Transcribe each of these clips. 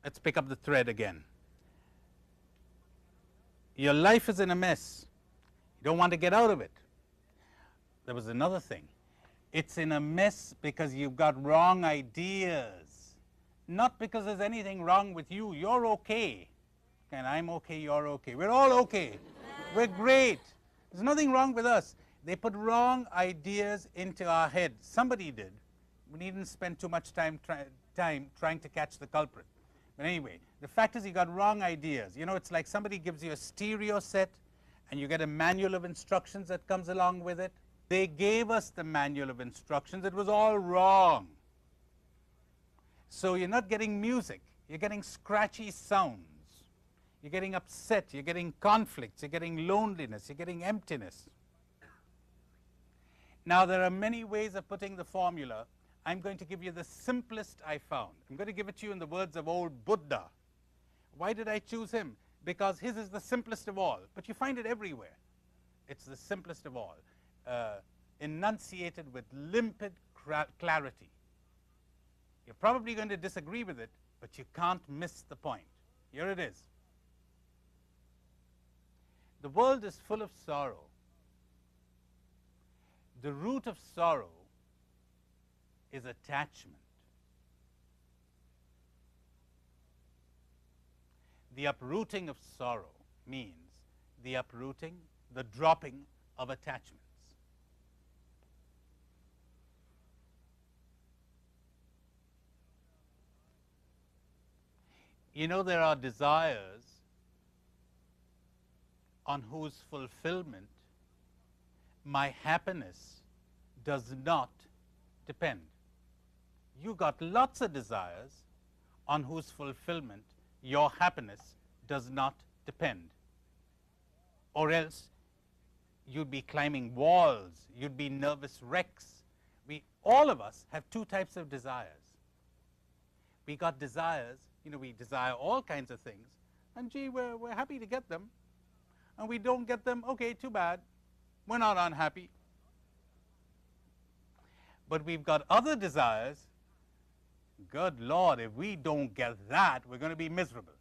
Let's pick up the thread again. Your life is in a mess. You don't want to get out of it. There was another thing. It's in a mess because you've got wrong ideas, not because there's anything wrong with you. You're okay. And I'm okay, you're okay. We're all okay. We're great. There's nothing wrong with us. They put wrong ideas into our head. Somebody did. We needn't spend too much time trying to catch the culprit. But anyway, the fact is you got wrong ideas. You know, it's like somebody gives you a stereo set and you get a manual of instructions that comes along with it. They gave us the manual of instructions. It was all wrong. So you're not getting music. You're getting scratchy sounds. You're getting upset. You're getting conflicts. You're getting loneliness. You're getting emptiness. Now, there are many ways of putting the formula. I'm going to give you the simplest I found. I'm going to give it to you in the words of old Buddha. Why did I choose him? Because his is the simplest of all. But you find it everywhere. It's the simplest of all. Enunciated with limpid clarity. You're probably going to disagree with it, but you can't miss the point. Here it is. The world is full of sorrow. The root of sorrow is attachment. The uprooting of sorrow means the uprooting, the dropping of attachments. You know, there are desires on whose fulfillment my happiness does not depend. You got lots of desires on whose fulfillment your happiness does not depend. Or else you'd be climbing walls, you'd be nervous wrecks. All of us have two types of desires. We got desires, you know, we desire all kinds of things, and gee, we're happy to get them. And we don't get them, okay, too bad. We're not unhappy. But we've got other desires. Good Lord, if we don't get that, we're going to be miserable.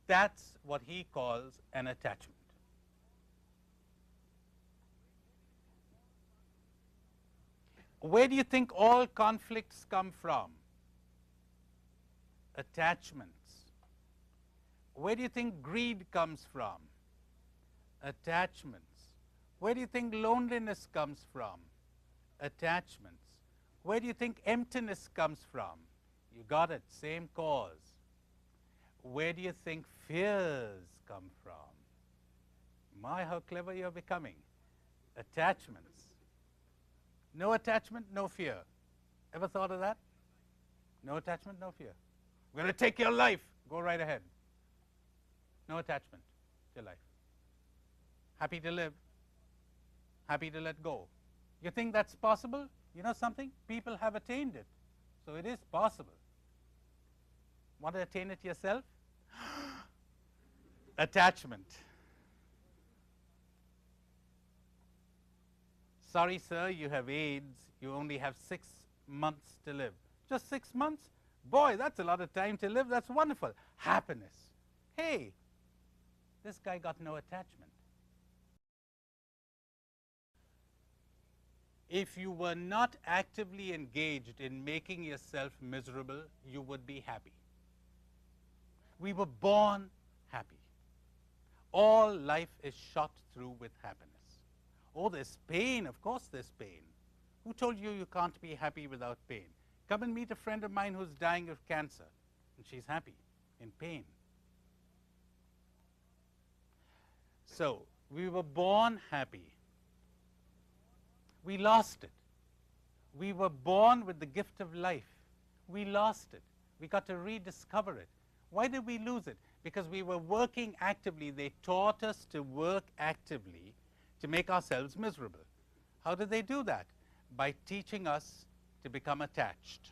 That's what he calls an attachment. Where do you think all conflicts come from? Attachments. Where do you think greed comes from? Attachments. Where do you think loneliness comes from? Attachments. Where do you think emptiness comes from? You got it, same cause. Where do you think fears come from? My, how clever you're becoming. Attachments. No attachment, no fear. Ever thought of that? No attachment, no fear. We're going to take your life. Go right ahead. No attachment to life. Happy to live. Happy to let go. You think that's possible? You know something? People have attained it. So it is possible. Want to attain it yourself? Attachment. Sorry, sir, you have AIDS. You only have 6 months to live. Just 6 months? Boy, that's a lot of time to live. That's wonderful. Happiness. Hey, this guy got no attachment. If you were not actively engaged in making yourself miserable, you would be happy. We were born happy. All life is shot through with happiness. Oh, there's pain. Of course there's pain. Who told you you can't be happy without pain? Come and meet a friend of mine who's dying of cancer, and she's happy in pain. So, we were born happy. We lost it. We were born with the gift of life. We lost it. We got to rediscover it. Why did we lose it? Because we were working actively. They taught us to work actively to make ourselves miserable. How did they do that? By teaching us to become attached.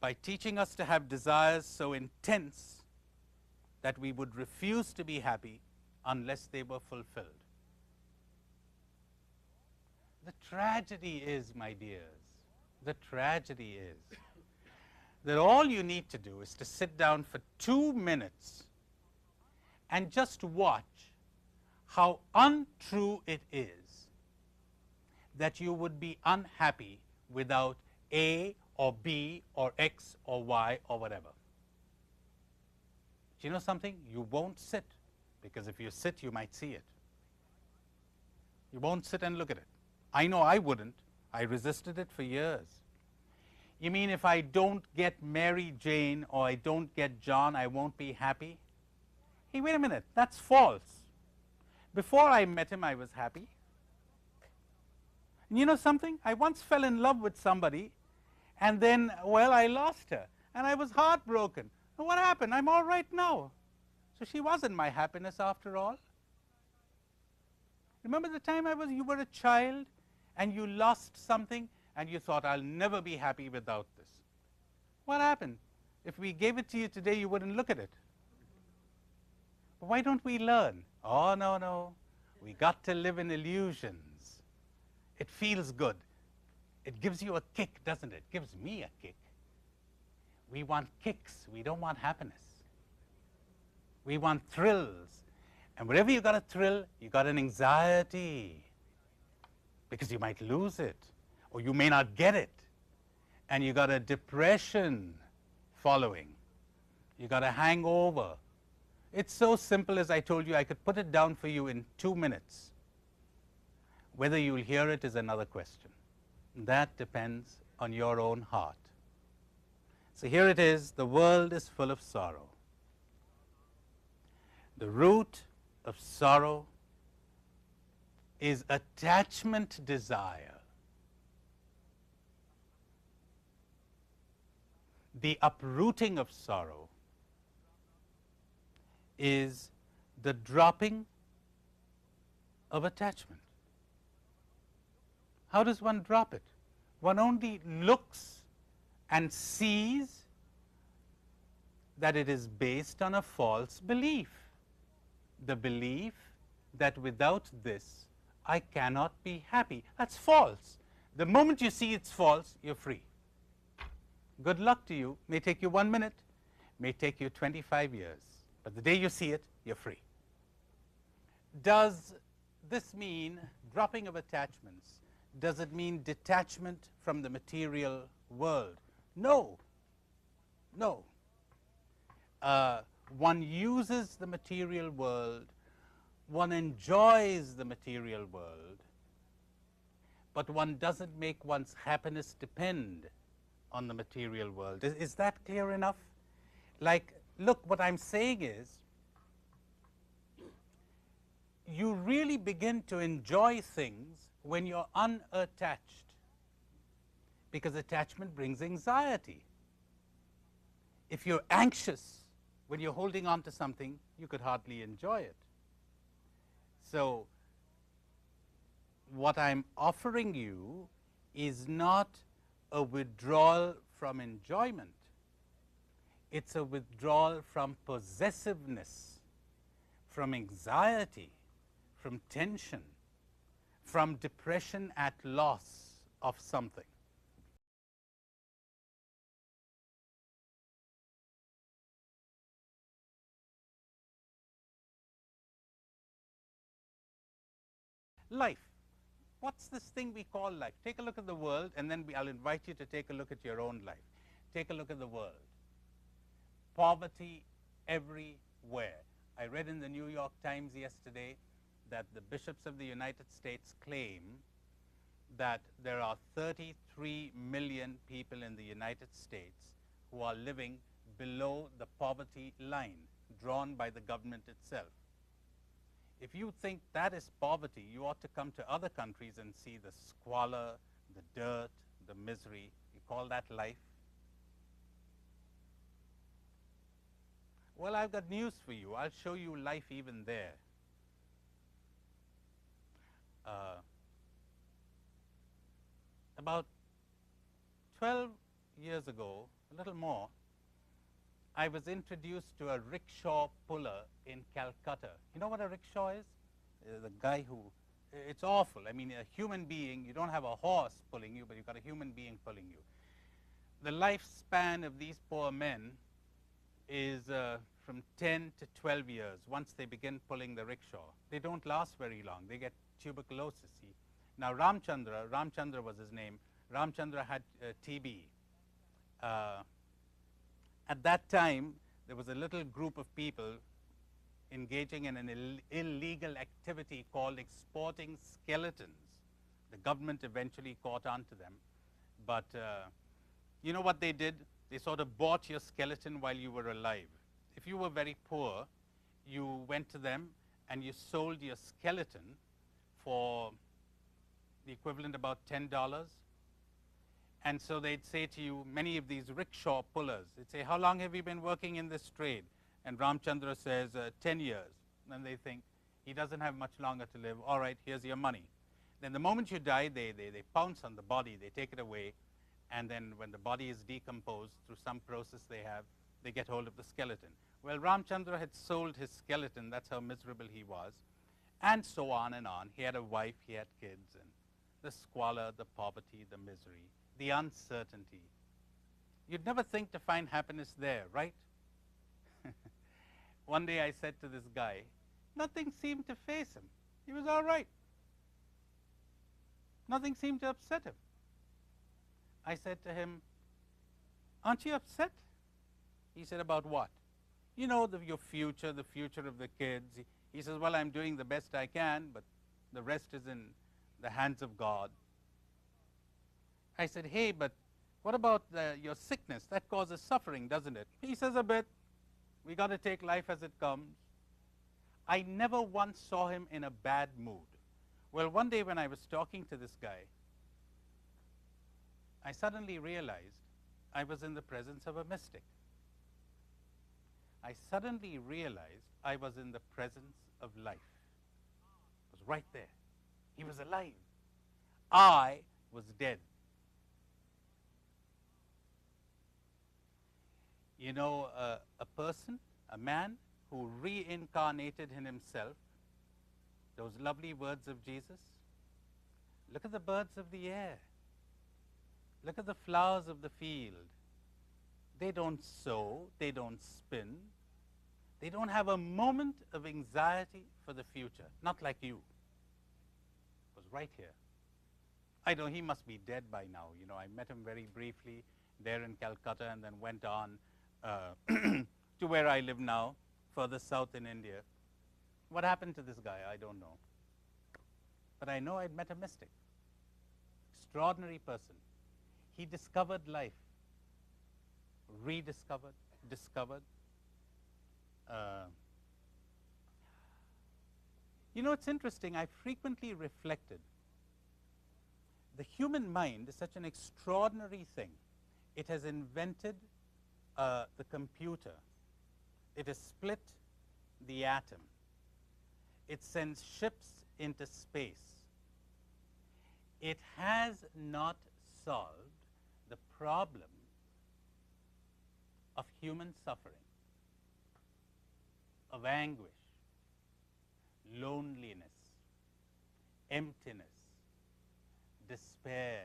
By teaching us to have desires so intense that we would refuse to be happy unless they were fulfilled. The tragedy is, my dears, the tragedy is that all you need to do is to sit down for 2 minutes and just watch how untrue it is that you would be unhappy without A or B or X or Y or whatever. Do you know something? You won't sit, because if you sit, you might see it. You won't sit and look at it. I know I wouldn't. I resisted it for years. You mean if I don't get Mary Jane or I don't get John, I won't be happy? Hey, wait a minute. That's false. Before I met him, I was happy. And you know something? I once fell in love with somebody, and then, well, I lost her. And I was heartbroken. And what happened? I'm all right now. So she wasn't my happiness after all. Remember the time you were a child and you lost something and you thought, I'll never be happy without this. What happened? If we gave it to you today, you wouldn't look at it. But why don't we learn? Oh, no, no. We got to live in illusions. It feels good. It gives you a kick, doesn't it? It gives me a kick. We want kicks. We don't want happiness. We want thrills. And wherever you got a thrill, you got an anxiety, because you might lose it, or you may not get it. And you got a depression following. You got a hangover. It's so simple, as I told you. I could put it down for you in 2 minutes. Whether you'll hear it is another question. That depends on your own heart. So here it is. The world is full of sorrow. The root of sorrow is attachment desire. The uprooting of sorrow is the dropping of attachment. How does one drop it? One only looks and sees that it is based on a false belief. The belief that without this, I cannot be happy. That's false. The moment you see it's false, you're free. Good luck to you. May take you 1 minute, may take you 25 years. But the day you see it, you're free. Does this mean dropping of attachments? Does it mean detachment from the material world? No. No. One uses the material world, one enjoys the material world, but one doesn't make one's happiness depend on the material world. Is that clear enough? Like, look, what I'm saying is, you really begin to enjoy things when you're unattached, because attachment brings anxiety. If you're anxious when you're holding on to something, you could hardly enjoy it. So what I'm offering you is not a withdrawal from enjoyment. It's a withdrawal from possessiveness, from anxiety, from tension, from depression at loss of something. Life. What's this thing we call life? Take a look at the world, and then I'll invite you to take a look at your own life. Take a look at the world. Poverty everywhere. I read in the New York Times yesterday that the bishops of the United States claim that there are 33 million people in the United States who are living below the poverty line drawn by the government itself. If you think that is poverty, you ought to come to other countries and see the squalor, the dirt, the misery. You call that life? Well, I've got news for you. I'll show you life even there. About 12 years ago, a little more, I was introduced to a rickshaw puller in Calcutta. You know what a rickshaw is? The guy who, it's awful. I mean, a human being, you don't have a horse pulling you, but you've got a human being pulling you. The lifespan of these poor men is from 10 to 12 years once they begin pulling the rickshaw. They don't last very long. They get tuberculosis. Now Ramchandra was his name. Ramchandra had TB. At that time, there was a little group of people engaging in an illegal activity called exporting skeletons. The government eventually caught on to them. But you know what they did? They sort of bought your skeleton while you were alive. If you were very poor, you went to them and you sold your skeleton for the equivalent about $10. And so they'd say to you, many of these rickshaw pullers, they'd say, how long have you been working in this trade? And Ramchandra says, 10 years. And they think, he doesn't have much longer to live. All right, here's your money. Then the moment you die, they pounce on the body, they take it away, and then when the body is decomposed through some process they have, they get hold of the skeleton. Well, Ramchandra had sold his skeleton, that's how miserable he was, and so on and on. He had a wife, he had kids, and the squalor, the poverty, the misery, the uncertainty. You'd never think to find happiness there, right? One day I said to this guy, nothing seemed to faze him. He was all right. Nothing seemed to upset him. I said to him, aren't you upset? He said, about what? You know, your future, the future of the kids. He says, well, I'm doing the best I can, but the rest is in the hands of God. I said, hey, but what about your sickness? That causes suffering, doesn't it? He says, a bit. We got to take life as it comes. I never once saw him in a bad mood. Well, one day when I was talking to this guy, I suddenly realized I was in the presence of a mystic. I suddenly realized I was in the presence of life. It was right there. He was alive. I was dead. You know, a person, a man who reincarnated in himself, those lovely words of Jesus, look at the birds of the air. Look at the flowers of the field. They don't sow, they don't spin. They don't have a moment of anxiety for the future, not like you. It was right here. I know he must be dead by now. You know, I met him very briefly there in Calcutta and then went on to where I live now, further south in India. What happened to this guy? I don't know. But I know I'd met a mystic. Extraordinary person. He discovered life, rediscovered, discovered. You know, it's interesting. I frequently reflected. The human mind is such an extraordinary thing. It has invented the computer. It has split the atom. It sends ships into space. It has not solved the problem of human suffering, of anguish, loneliness, emptiness, despair.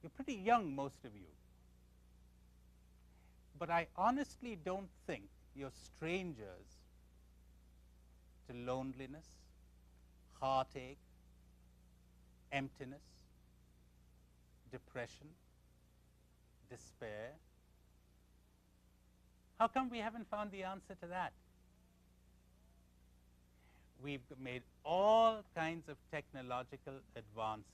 You're pretty young, most of you. But I honestly don't think you're strangers to loneliness, heartache, emptiness, depression, despair. How come we haven't found the answer to that? We've made all kinds of technological advances.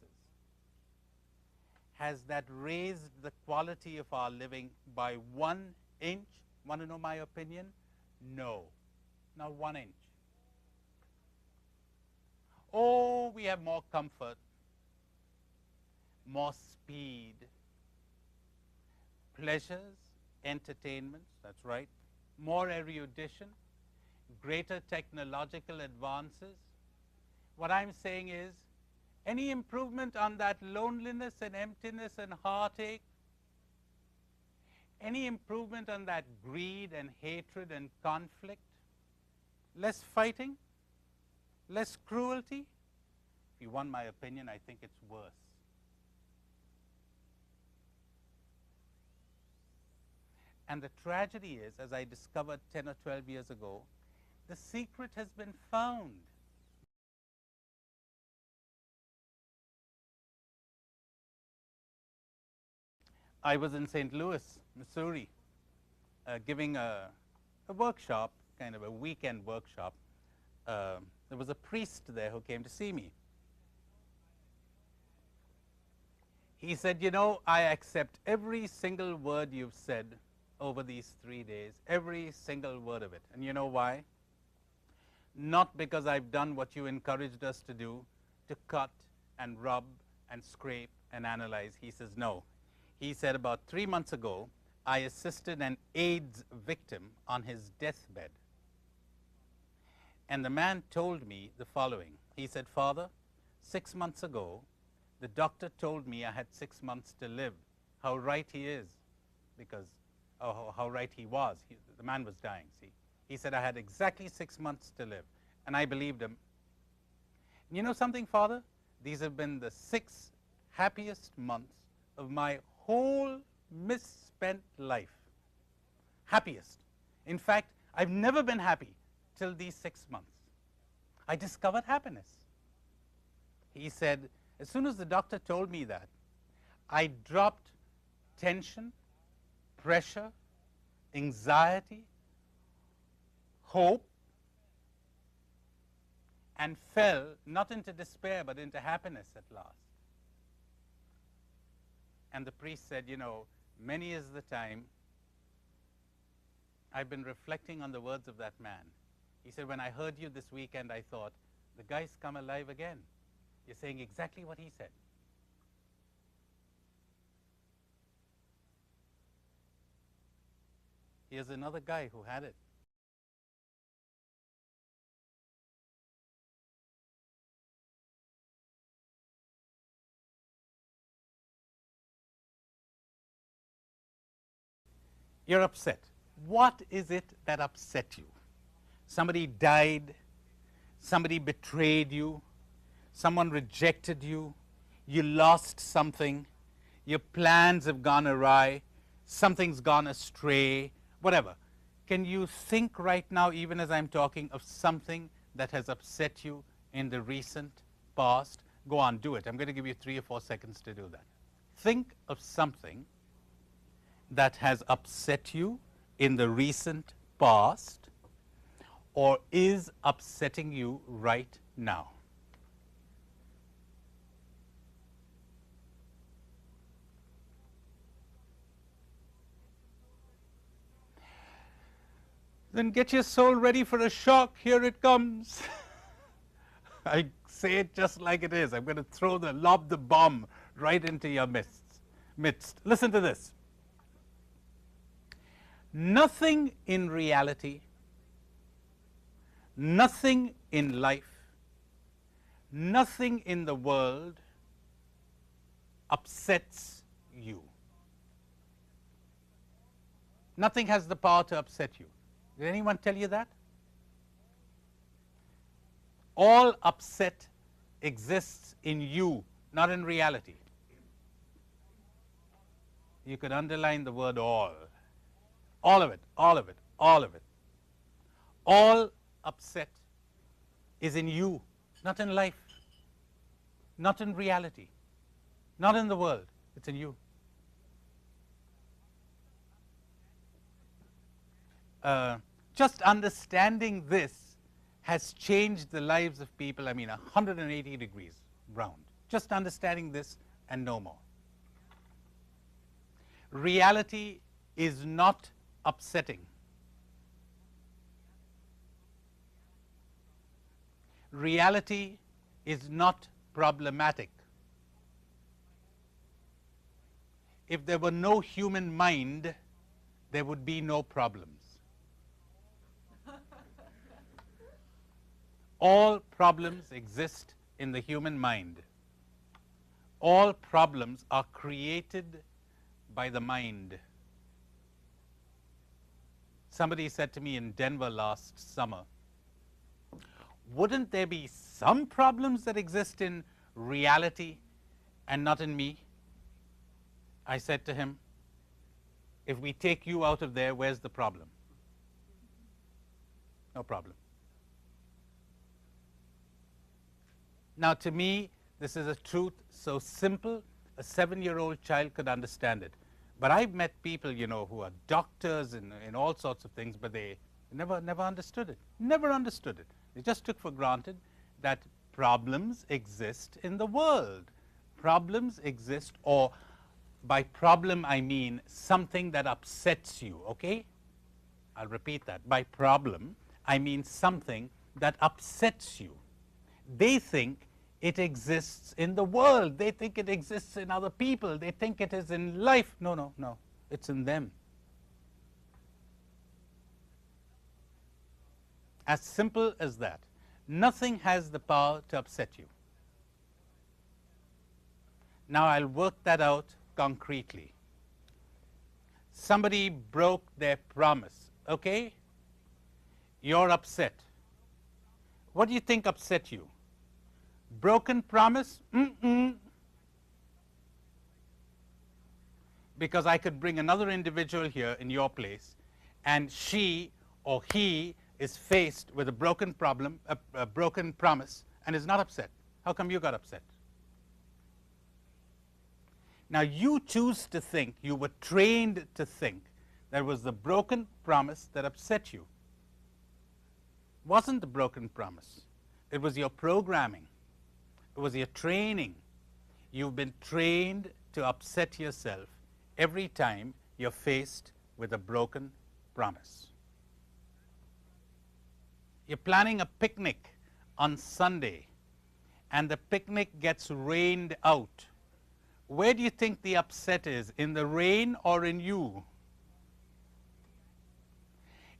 Has that raised the quality of our living by 1 inch? Want to know my opinion? No, not 1 inch. Oh, we have more comfort, more speed, pleasures, entertainments, that's right, more erudition, greater technological advances. What I'm saying is, any improvement on that loneliness and emptiness and heartache, any improvement on that greed and hatred and conflict, less fighting, less cruelty? If you want my opinion, I think it's worse. And the tragedy is, as I discovered 10 or 12 years ago, the secret has been found. I was in St. Louis, Missouri, giving a workshop, kind of a weekend workshop. There was a priest there who came to see me. He said, you know, I accept every single word you've said over these 3 days, every single word of it. And you know why? Not because I've done what you encouraged us to do, to cut and rub and scrape and analyze. He says, no. He said, about 3 months ago, I assisted an AIDS victim on his deathbed. And the man told me the following. He said, Father, 6 months ago, the doctor told me I had 6 months to live. How right he is, because how right he was. The man was dying, see. He said, I had exactly 6 months to live. And I believed him. You know something, Father? These have been the 6 happiest months of my whole misspent life. Happiest. In fact, I've never been happy till these 6 months. I discovered happiness. He said, as soon as the doctor told me that, I dropped tension, pressure, anxiety, hope, and fell not into despair but into happiness at last. And the priest said, you know, many is the time I've been reflecting on the words of that man. He said, when I heard you this weekend, I thought, the guy's come alive again. You're saying exactly what he said. Here's another guy who had it. You're upset. What is it that upset you? Somebody died, somebody betrayed you, someone rejected you, you lost something, your plans have gone awry, something's gone astray, whatever. Can you think right now, even as I'm talking, of something that has upset you in the recent past? Go on, do it. I'm going to give you 3 or 4 seconds to do that. Think of something that has upset you in the recent past or is upsetting you right now. Then get your soul ready for a shock. Here it comes. I say it just like it is. I'm going to lob the bomb right into your midst. Listen to this. Nothing in reality, nothing in life, nothing in the world upsets you. Nothing has the power to upset you. Did anyone tell you that? All upset exists in you, not in reality. You could underline the word all. All of it, all of it, all of it. All upset is in you, not in life, not in reality, not in the world. It's in you. Just understanding this has changed the lives of people, 180 degrees round. Just understanding this and no more. Reality is not upsetting. Reality is not problematic. If there were no human mind, there would be no problems. All problems exist in the human mind. All problems are created by the mind. Somebody said to me in Denver last summer, wouldn't there be some problems that exist in reality and not in me? I said to him, If we take you out of there, where's the problem? No problem. Now, to me, this is a truth so simple, a 7-year-old child could understand it. But I've met people, you know, who are doctors in all sorts of things, but they never understood it. Never understood it. They just took for granted that problems exist in the world. Problems exist, or by problem I mean something that upsets you, okay? I'll repeat that. By problem, I mean something that upsets you. They think it exists in the world. They think it exists in other people. They think it is in life. No, no, no. It's in them. As simple as that. Nothing has the power to upset you. Now, I'll work that out concretely. Somebody broke their promise, okay? You're upset. What do you think upset you? Broken promise? Because I could bring another individual here in your place, and she or he is faced with a broken problem, a broken promise, and is not upset. How come you got upset? Now, you choose to think, you were trained to think, that it was the broken promise that upset you. It wasn't the broken promise. It was your programming. It was your training. You've been trained to upset yourself every time you're faced with a broken promise. You're planning a picnic on Sunday, and the picnic gets rained out. Where do you think the upset is? In the rain or in you?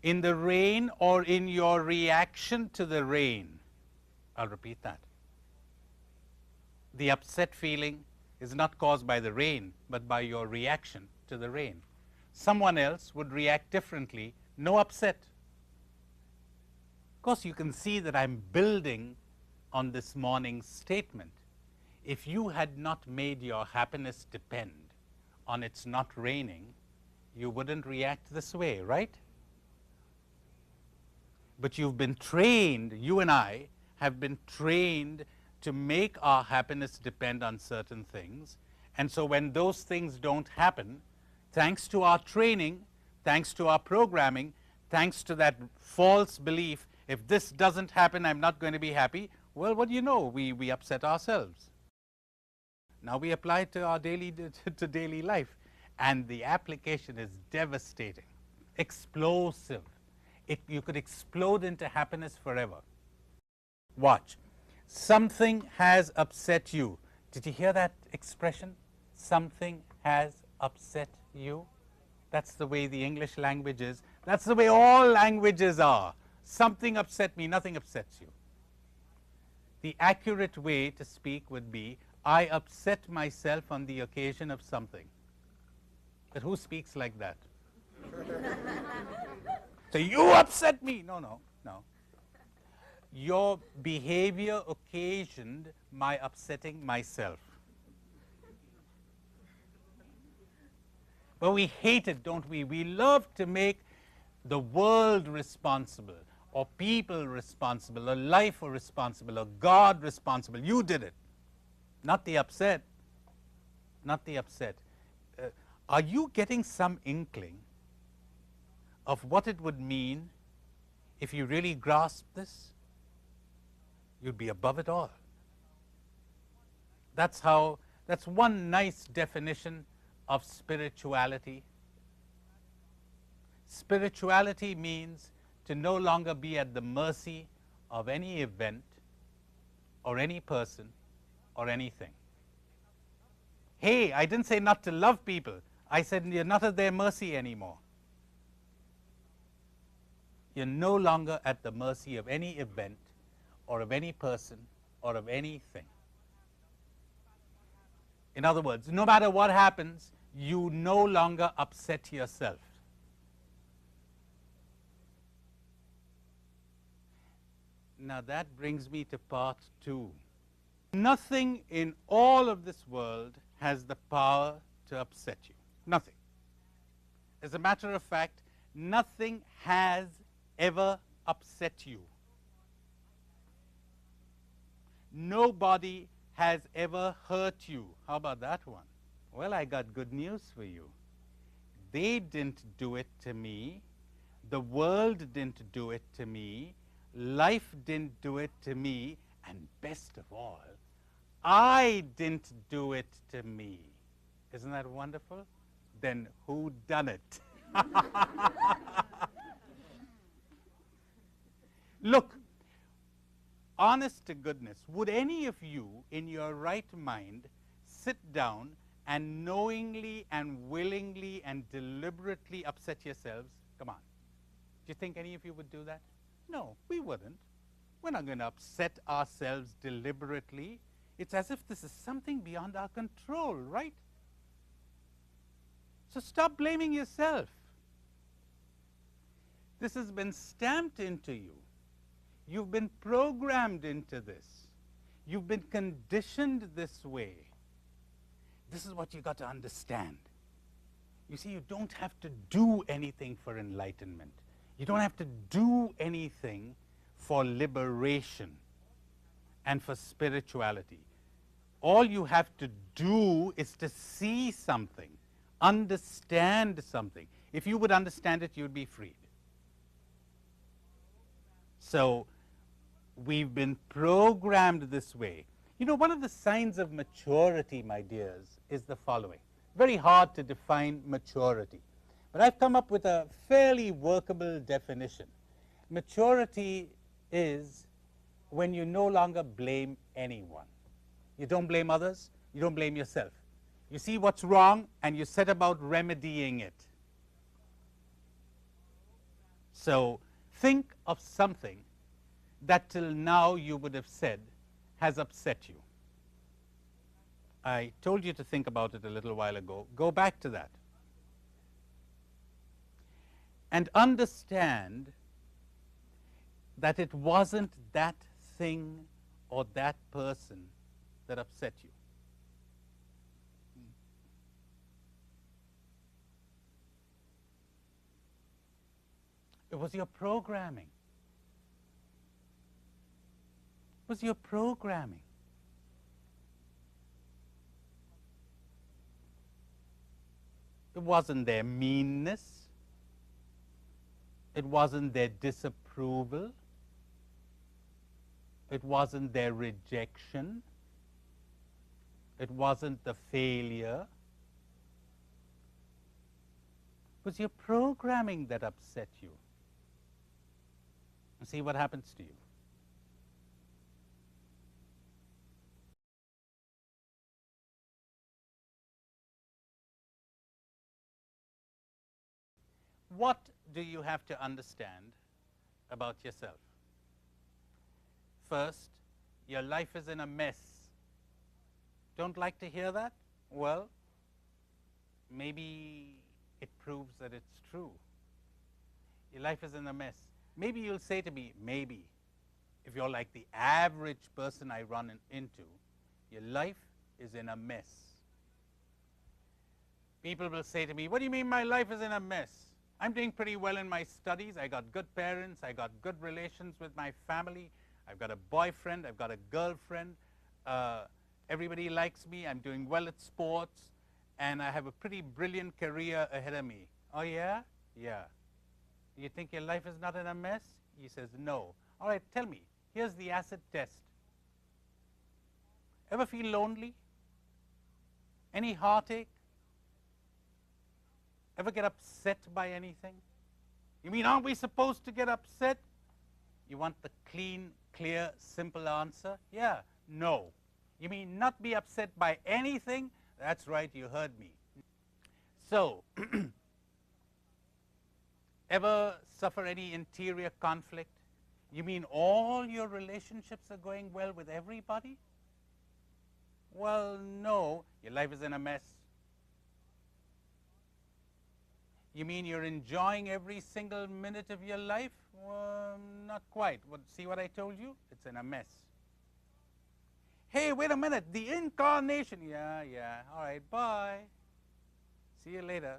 In the rain or in your reaction to the rain? I'll repeat that. The upset feeling is not caused by the rain, but by your reaction to the rain. Someone else would react differently, no upset. Of course, you can see that I'm building on this morning's statement. If you had not made your happiness depend on it's not raining, you wouldn't react this way, right? But you've been trained, you and I have been trained to make our happiness depend on certain things. And so when those things don't happen, thanks to our training, thanks to our programming, thanks to that false belief, if this doesn't happen, I'm not going to be happy, well, what do you know? We upset ourselves. Now we apply it to our daily life, and the application is devastating, explosive. You could explode into happiness forever. Watch. Something has upset you. Did you hear that expression? Something has upset you. That's the way the English language is. That's the way all languages are. Something upset me, nothing upsets you. The accurate way to speak would be, I upset myself on the occasion of something. But who speaks like that? So you upset me. No, no, no. Your behavior occasioned my upsetting myself. But we hate it, don't we? We love to make the world responsible, or people responsible, or life responsible, or God responsible. You did it. Not the upset. Not the upset. Are you getting some inkling of what it would mean if you really grasp this? You'd be above it all. That's one nice definition of spirituality. Spirituality means to no longer be at the mercy of any event or any person or anything. Hey, I didn't say not to love people. I said you're not at their mercy anymore. You're no longer at the mercy of any event or of any person or of anything. In other words, no matter what happens, you no longer upset yourself. Now that brings me to part 2. Nothing in all of this world has the power to upset you. Nothing. As a matter of fact, nothing has ever upset you. Nobody has ever hurt you. How about that one? Well, I got good news for you. They didn't do it to me. The world didn't do it to me. Life didn't do it to me. And best of all, I didn't do it to me. Isn't that wonderful? Then who done it? Look, honest to goodness, would any of you in your right mind sit down and knowingly and willingly and deliberately upset yourselves? Come on. Do you think any of you would do that? No, we wouldn't. We're not going to upset ourselves deliberately. It's as if this is something beyond our control, right? So stop blaming yourself. This has been stamped into you. You've been programmed into this. You've been conditioned this way. This is what you got to understand. You see, you don't have to do anything for enlightenment. You don't have to do anything for liberation and for spirituality. All you have to do is to see something, understand something. If you would understand it, you'd be freed. So we've been programmed this way. You know, one of the signs of maturity, my dears, is the following. Very hard to define maturity, but I've come up with a fairly workable definition. Maturity is when you no longer blame anyone. You don't blame others, you don't blame yourself. You see what's wrong and you set about remedying it. So think of something that till now you would have said has upset you. I told you to think about it a little while ago. Go back to that. And understand that it wasn't that thing or that person that upset you. It was your programming. It was your programming. It wasn't their meanness. It wasn't their disapproval. It wasn't their rejection. It wasn't the failure. It was your programming that upset you. And see what happens to you. What do you have to understand about yourself? First, your life is in a mess. Don't like to hear that? Well, maybe it proves that it's true. Your life is in a mess. Maybe you'll say to me, maybe, if you're like the average person I run into, your life is in a mess. People will say to me, what do you mean my life is in a mess? I'm doing pretty well in my studies. I got good parents. I got good relations with my family. I've got a boyfriend. I've got a girlfriend. Everybody likes me. I'm doing well at sports. And I have a pretty brilliant career ahead of me. Oh, yeah? Yeah. You think your life is not in a mess? He says, no. All right, tell me. Here's the acid test. Ever feel lonely? Any heartache? Ever get upset by anything? You mean, aren't we supposed to get upset? You want the clean, clear, simple answer? Yeah, no. You mean not be upset by anything? That's right, you heard me. So, ever suffer any interior conflict? You mean all your relationships are going well with everybody? Well, no, your life is in a mess. You mean you're enjoying every single minute of your life? Well, not quite. Well, see what I told you? It's in a mess. Hey, wait a minute. The incarnation. Yeah. All right, bye. See you later.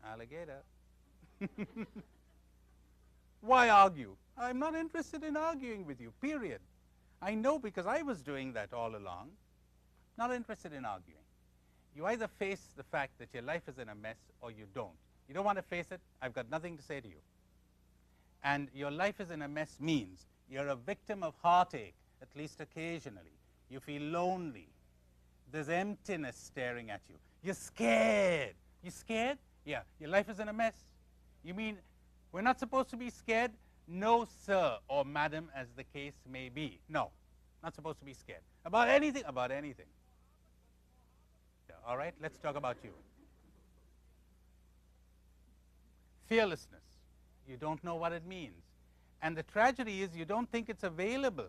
Alligator. Why argue? I'm not interested in arguing with you, period. I know because I was doing that all along. Not interested in arguing. You either face the fact that your life is in a mess or you don't. You don't want to face it, I've got nothing to say to you. And your life is in a mess means you're a victim of heartache, at least occasionally. You feel lonely. There's emptiness staring at you. You're scared. You scared? Yeah. Your life is in a mess. You mean we're not supposed to be scared? No, sir, or madam, as the case may be. No, not supposed to be scared. About anything? About anything. Yeah, all right, let's talk about you. Fearlessness. You don't know what it means. And the tragedy is you don't think it's available.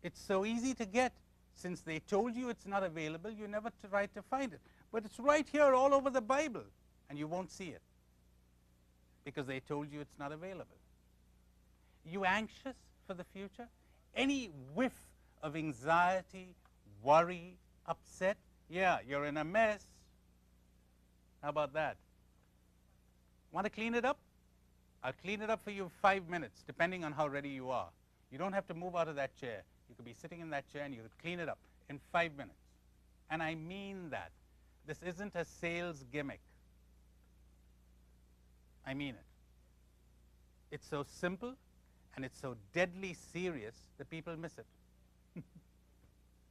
It's so easy to get. Since they told you it's not available, you never tried to find it. But it's right here all over the Bible, and you won't see it because they told you it's not available. You anxious for the future? Any whiff of anxiety, worry, upset? Yeah, you're in a mess. How about that? Want to clean it up? I'll clean it up for you in 5 minutes, depending on how ready you are. You don't have to move out of that chair. You could be sitting in that chair and you could clean it up in 5 minutes. And I mean that. This isn't a sales gimmick. I mean it. It's so simple and it's so deadly serious that people miss it.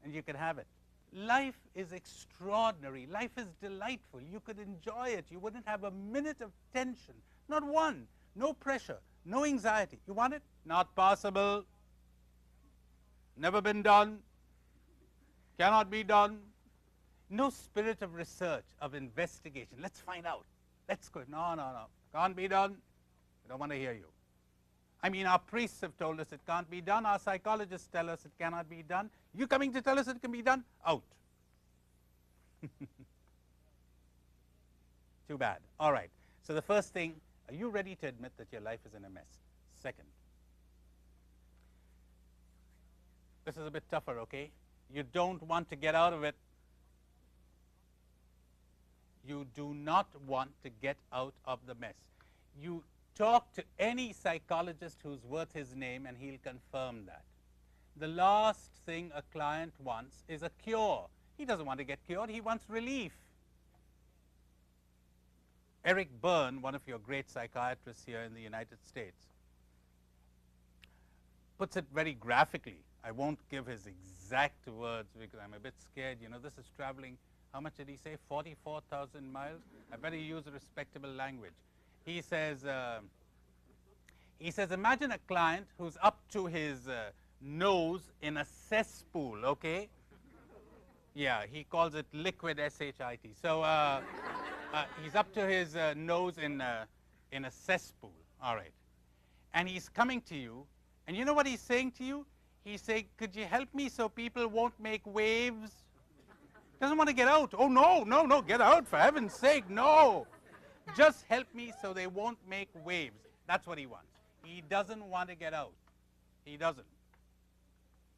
And you can have it. Life is extraordinary. Life is delightful. You could enjoy it. You wouldn't have a minute of tension. Not one. No pressure. No anxiety. You want it? Not possible. Never been done. Cannot be done. No spirit of research, of investigation. Let's find out. Let's go. No, no, no. Can't be done. I don't want to hear you. I mean, our priests have told us it can't be done. Our psychologists tell us it cannot be done. You coming to tell us it can be done? Out. Too bad. All right. So the first thing, are you ready to admit that your life is in a mess? Second, this is a bit tougher, okay? You don't want to get out of it. You do not want to get out of the mess. You talk to any psychologist who's worth his name and he'll confirm that. The last thing a client wants is a cure. He doesn't want to get cured, he wants relief. Eric Byrne, one of your great psychiatrists here in the United States, puts it very graphically. I won't give his exact words because I'm a bit scared. You know, this is traveling, how much did he say, 44,000 miles? I better use respectable language. He says, imagine a client who's up to his nose in a cesspool, okay? Yeah, he calls it liquid S-H-I-T. So he's up to his nose in a cesspool, all right. And he's coming to you, and you know what he's saying to you? He's saying, could you help me so people won't make waves? Doesn't want to get out. Oh, no, no, no, get out, for heaven's sake, no. Just help me so they won't make waves. That's what he wants. He doesn't want to get out. He doesn't.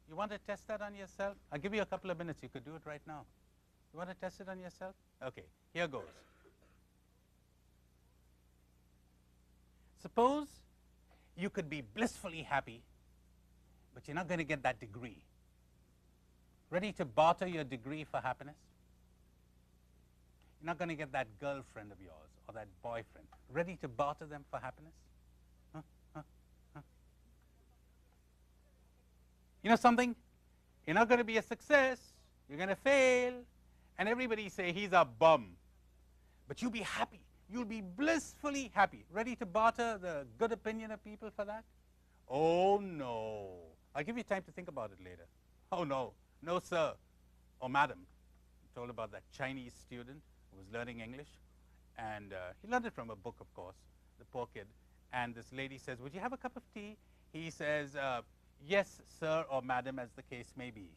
You want to test that on yourself? I'll give you a couple of minutes. You could do it right now. You want to test it on yourself? Okay, here goes. Suppose you could be blissfully happy, but you're not going to get that degree. Ready to barter your degree for happiness? You're not going to get that girlfriend of yours or that boyfriend. Ready to barter them for happiness? Huh? Huh? Huh? You know something? You're not going to be a success. You're going to fail. And everybody say, he's a bum. But you'll be happy. You'll be blissfully happy. Ready to barter the good opinion of people for that? Oh, no. I'll give you time to think about it later. Oh, no. No, sir. Or madam. I'm told about that Chinese student who was learning English. And he learned it from a book, of course, the poor kid. And this lady says, would you have a cup of tea? He says, yes, sir, or madam, as the case may be.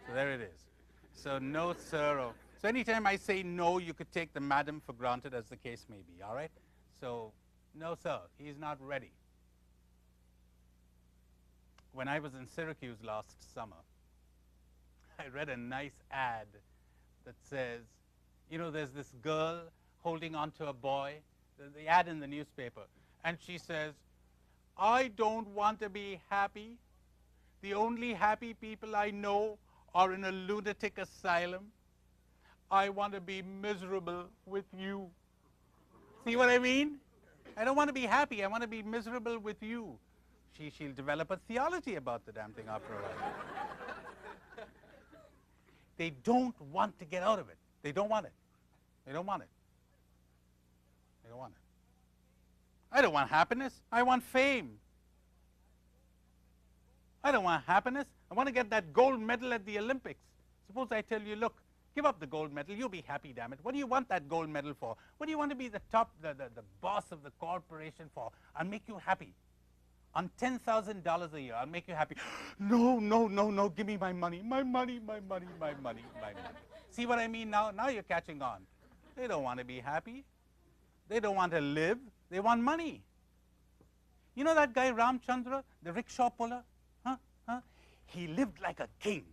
So there it is. So no, sir, or... So anytime I say no, you could take the madam for granted, as the case may be, all right? So, no, sir, he's not ready. When I was in Syracuse last summer, I read a nice ad that says, you know, there's this girl holding on to a boy, the ad in the newspaper, and she says, I don't want to be happy. The only happy people I know are in a lunatic asylum. I want to be miserable with you. See what I mean? I don't want to be happy. I want to be miserable with you. She'll develop a theology about the damn thing after a while. They don't want to get out of it. They don't want it. They don't want it. They don't want it. I don't want happiness. I want fame. I don't want happiness. I want to get that gold medal at the Olympics. Suppose I tell you, look, give up the gold medal. You'll be happy, damn it. What do you want that gold medal for? What do you want to be the top, the boss of the corporation for? I'll make you happy. On $10,000 a year, I'll make you happy. No, no, no, no, give me my money. My money, my money, my money, my money. See what I mean now? Now you're catching on. They don't want to be happy. They don't want to live. They want money. You know that guy Ramchandra, the rickshaw puller? He lived like a king.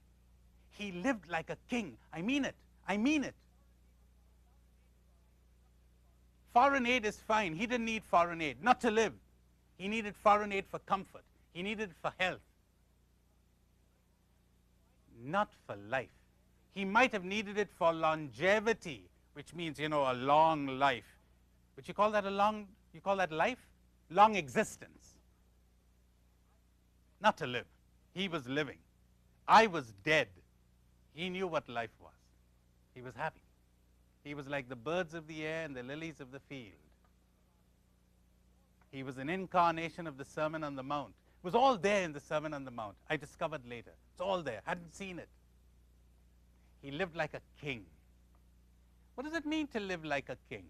He lived like a king. I mean it. I mean it. Foreign aid is fine. He didn't need foreign aid, not to live. He needed foreign aid for comfort. He needed it for health, not for life. He might have needed it for longevity, which means, you know, a long life. But you call that you call that life? Long existence. Not to live. He was living. I was dead. He knew what life was. He was happy. He was like the birds of the air and the lilies of the field. He was an incarnation of the Sermon on the Mount. It was all there in the Sermon on the Mount. I discovered later. It's all there. Hadn't seen it. He lived like a king. What does it mean to live like a king?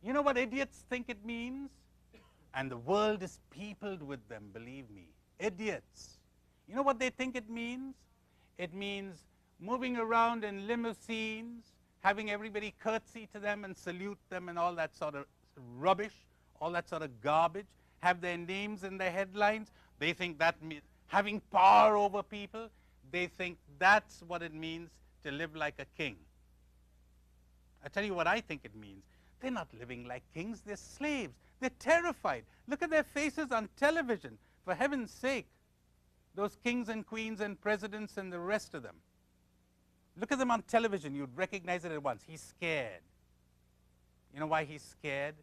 You know what idiots think it means? And the world is peopled with them, believe me. Idiots. You know what they think it means? It means moving around in limousines, having everybody curtsy to them and salute them and all that sort of rubbish, all that sort of garbage, have their names in the headlines. They think that means having power over people. They think that's what it means to live like a king. I tell you what I think it means. They're not living like kings. They're slaves. They're terrified. Look at their faces on television. For heaven's sake, those kings and queens and presidents and the rest of them. Look at them on television. You'd recognize it at once. He's scared. You know why he's scared?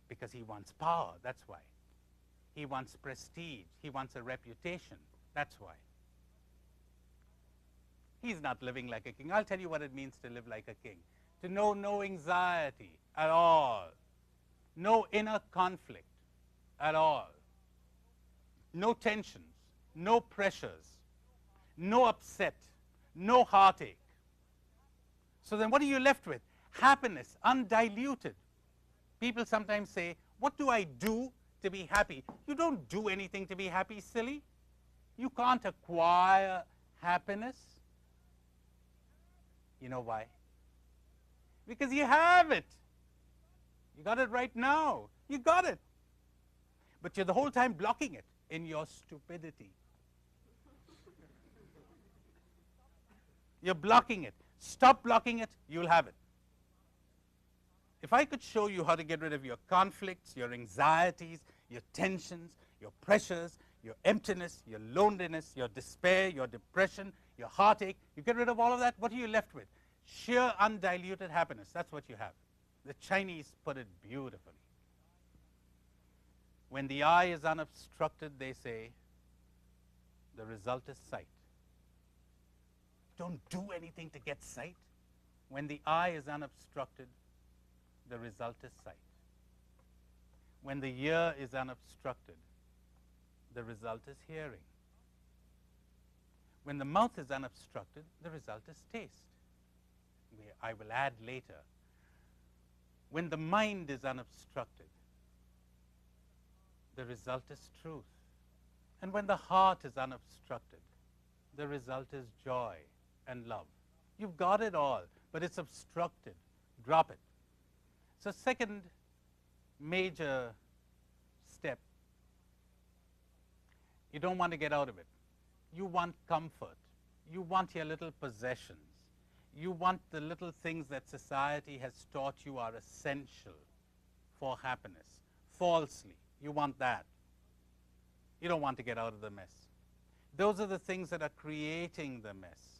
Because he wants power. That's why. He wants prestige. He wants a reputation. That's why. He's not living like a king. I'll tell you what it means to live like a king. To know no anxiety at all. No inner conflict at all. No tensions. No pressures. No upset. No heartache. So then what are you left with? Happiness, undiluted. People sometimes say, what do I do to be happy? You don't do anything to be happy, silly. You can't acquire happiness. You know why? Because you have it. You got it right now. You got it. But you're the whole time blocking it in your stupidity. You're blocking it. Stop blocking it, you'll have it. If I could show you how to get rid of your conflicts, your anxieties, your tensions, your pressures, your emptiness, your loneliness, your despair, your depression, your heartache, you get rid of all of that, what are you left with? Sheer undiluted happiness. That's what you have. The Chinese put it beautifully. When the eye is unobstructed, they say, the result is sight. Don't do anything to get sight. When the eye is unobstructed, the result is sight. When the ear is unobstructed, the result is hearing. When the mouth is unobstructed, the result is taste. I will add later. When the mind is unobstructed, the result is truth. And when the heart is unobstructed, the result is joy and love. You've got it all, but it's obstructed. Drop it. So second major step, you don't want to get out of it. You want comfort. You want your little possessions. You want the little things that society has taught you are essential for happiness. Falsely, you want that. You don't want to get out of the mess. Those are the things that are creating the mess.